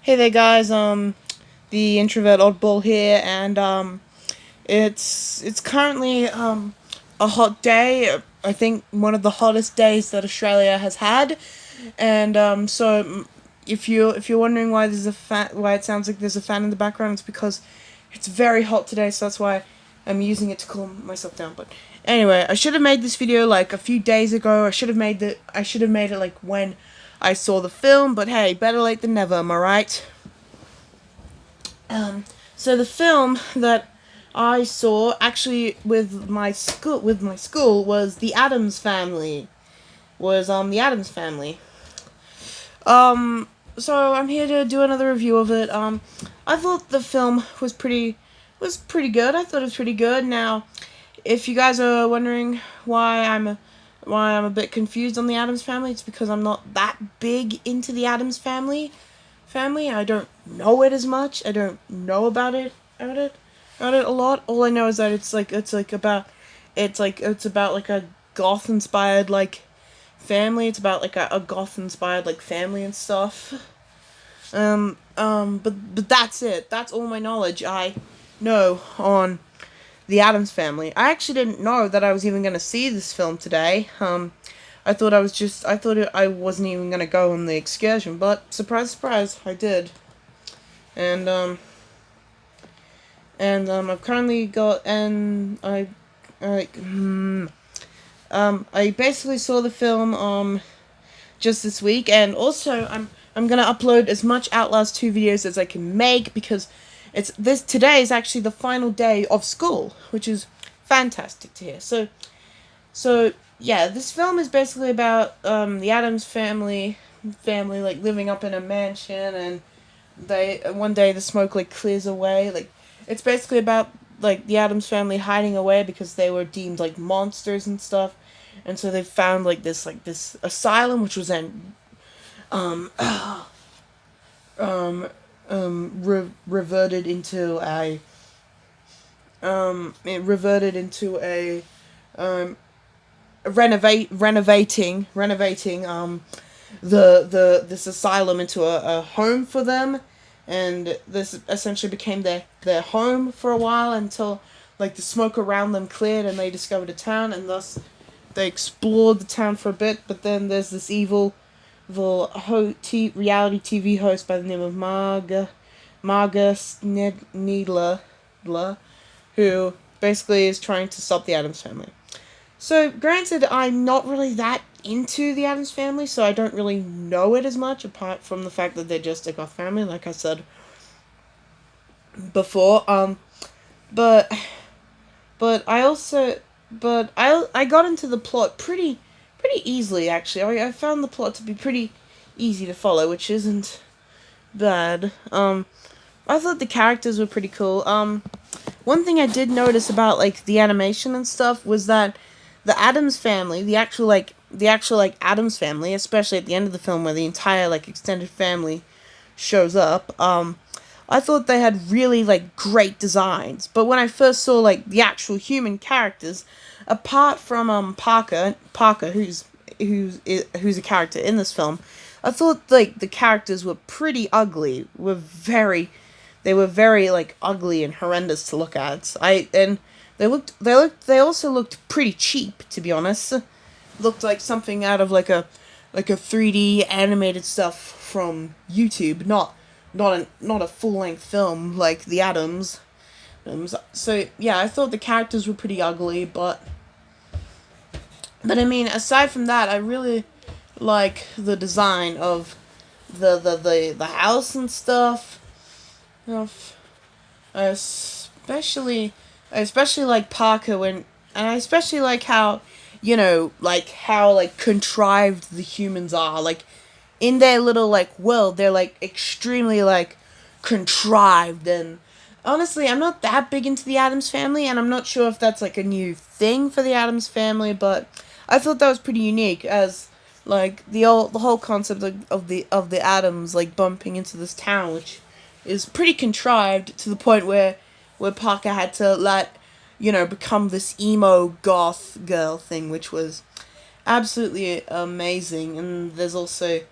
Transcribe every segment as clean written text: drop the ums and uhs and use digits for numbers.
Hey there guys, the introvert oddball here, and it's currently a hot day. I think one of the hottest days that Australia has had, and if you're wondering why there's a why it sounds like there's a fan in the background, it's because it's very hot today, so that's why I'm using it to cool myself down. But anyway, I should have made this video like a few days ago. I should have made it like when I saw the film, but hey, better late than never, am I right? So the film that I saw actually with my school was the Addams Family. The Addams Family. So I'm here to do another review of it. I thought the film was pretty good. I thought it was pretty good. Now, if you guys are wondering why I'm a bit confused on the Addams Family, it's because I'm not that big into the Addams Family. I don't know it as much. I don't know about it a lot. All I know is that it's about like a goth inspired like family. It's about like a goth inspired like family and stuff. But that's it. That's all my knowledge I know on the Addams Family. I actually didn't know that I was even gonna see this film today. I wasn't even gonna go on the excursion, but surprise, surprise, I did. And I've currently got, and I basically saw the film, just this week, and also I'm gonna upload as much Outlast 2 videos as I can make, because today is actually the final day of school, which is fantastic to hear. So yeah, this film is basically about the Addams family like living up in a mansion, and one day the smoke like clears away. Like, it's basically about like the Addams family hiding away because they were deemed like monsters and stuff, and so they found like this asylum, which was then um reverted into a it reverted into a renovating the this asylum into a home for them, and this essentially became their home for a while until like the smoke around them cleared and they discovered a town, and thus they explored the town for a bit. But then there's this evil reality TV host by the name of Marga Needler, who basically is trying to stop the Addams family. So, granted, I'm not really that into the Addams family, so I don't really know it as much, apart from the fact that they're just a goth family, like I said before. But I got into the plot pretty easily, actually. I found the plot to be pretty easy to follow, which isn't bad. I thought the characters were pretty cool. One thing I did notice about like the animation and stuff was that the Addams family, the actual Addams family, especially at the end of the film where the entire like extended family shows up, I thought they had really like great designs. But when I first saw like the actual human characters, apart from Parker, who's a character in this film, I thought like the characters were pretty ugly. They were very like ugly and horrendous to look at. They also looked pretty cheap, to be honest. Looked like something out of like a 3D animated stuff from YouTube, not a full-length film like the Addams. So yeah, I thought the characters were pretty ugly, but I mean, aside from that, I really like the design of the house and stuff. Especially like Parker, and I especially like how, how contrived the humans are. Like, in their little like world, they're like extremely like contrived. And honestly, I'm not that big into the Addams family, and I'm not sure if that's like a new thing for the Addams family, but I thought that was pretty unique, as like the whole concept of the Addams like bumping into this town, which is pretty contrived to the point where Parker had to become this emo goth girl thing, which was absolutely amazing. And there's also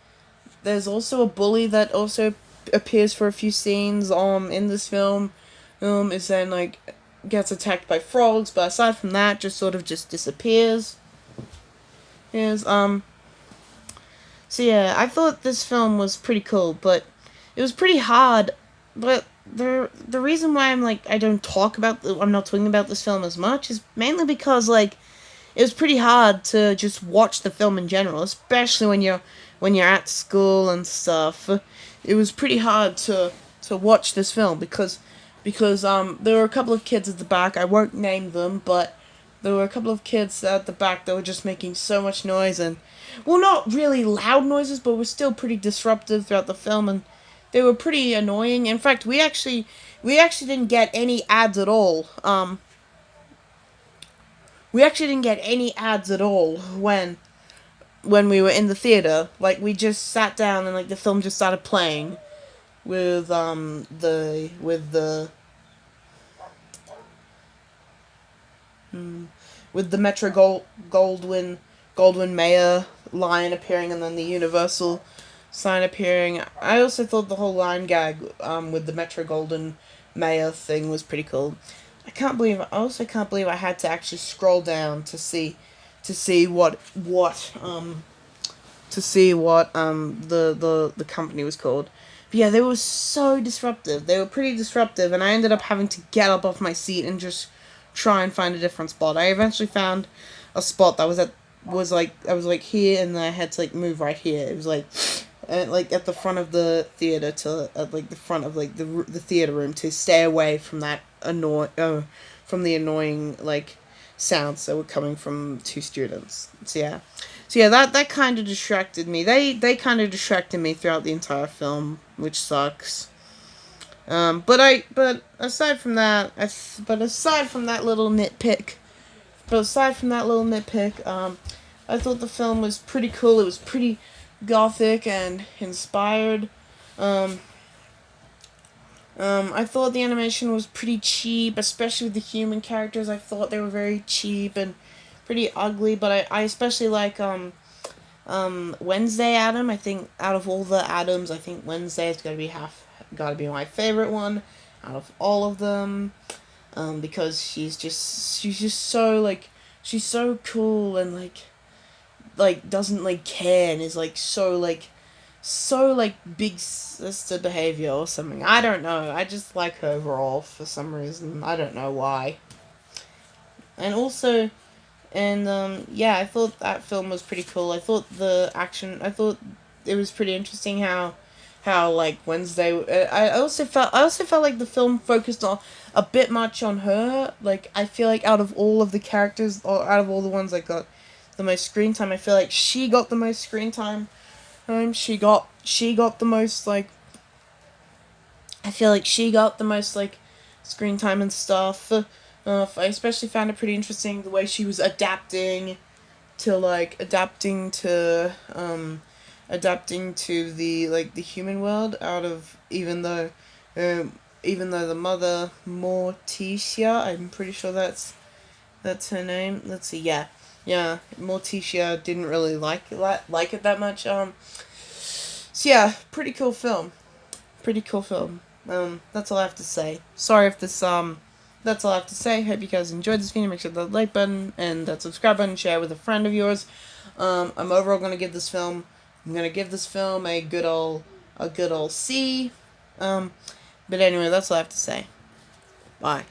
a bully that also appears for a few scenes in this film. Is then like gets attacked by frogs, but aside from that, just sort of just disappears. Is So yeah, I thought this film was pretty cool, but it was pretty hard. But the reason why I'm not talking about this film as much is mainly because like it was pretty hard to just watch the film in general, especially when you're at school and stuff. It was pretty hard to watch this film because there were a couple of kids at the back. I won't name them, but there were a couple of kids at the back that were just making so much noise and, well, not really loud noises, but were still pretty disruptive throughout the film, and they were pretty annoying. In fact, we actually didn't get any ads at all. We actually didn't get any ads at all when we were in the theater. Like, we just sat down and like the film just started playing with the Metro Goldwyn Mayer line appearing and then the Universal sign appearing. I also thought the whole line gag with the Metro Golden Mayer thing was pretty cool. I also can't believe I had to actually scroll down to see what the company was called. But yeah, they were so disruptive. They were pretty disruptive, and I ended up having to get up off my seat and just try and find a different spot. I eventually found a spot that was like I was like here, and then I had to like move right here. It was like at the front of the theater like the front of like the theater room to stay away from that from the annoying like sounds that were coming from two students. So yeah, that kind of distracted me. They kind of distracted me throughout the entire film, which sucks. But aside from that, aside from that little nitpick, I thought the film was pretty cool. It was pretty gothic and inspired. Um, I thought the animation was pretty cheap, especially with the human characters. I thought they were very cheap and pretty ugly, but I especially like Wednesday Adam. I think out of all the Adams, I think Wednesday is gotta be my favorite one out of all of them. Because she's just so like she's so cool and like doesn't like care and is like so like big sister behavior or something. I don't know. I just like her overall for some reason. I don't know why. And also, yeah, I thought that film was pretty cool. I thought I thought it was pretty interesting how like Wednesday. I also felt like the film focused on a bit much on her. Like, I feel like out of all of the characters, or out of all the ones that got the most screen time, I feel like she got the most screen time. She got the most like. I feel like she got the most like screen time and stuff. I especially found it pretty interesting the way she was adapting to the like the human world, out of even though the mother Morticia, I'm pretty sure that's her name. Let's see, yeah, Morticia didn't really like it that much. So yeah, pretty cool film. Pretty cool film. That's all I have to say. Sorry if this That's all I have to say. Hope you guys enjoyed this video. Make sure to hit that like button and that subscribe button. Share with a friend of yours. I'm overall gonna give this film. I'm gonna give this film a good old C. But anyway, that's all I have to say. Bye.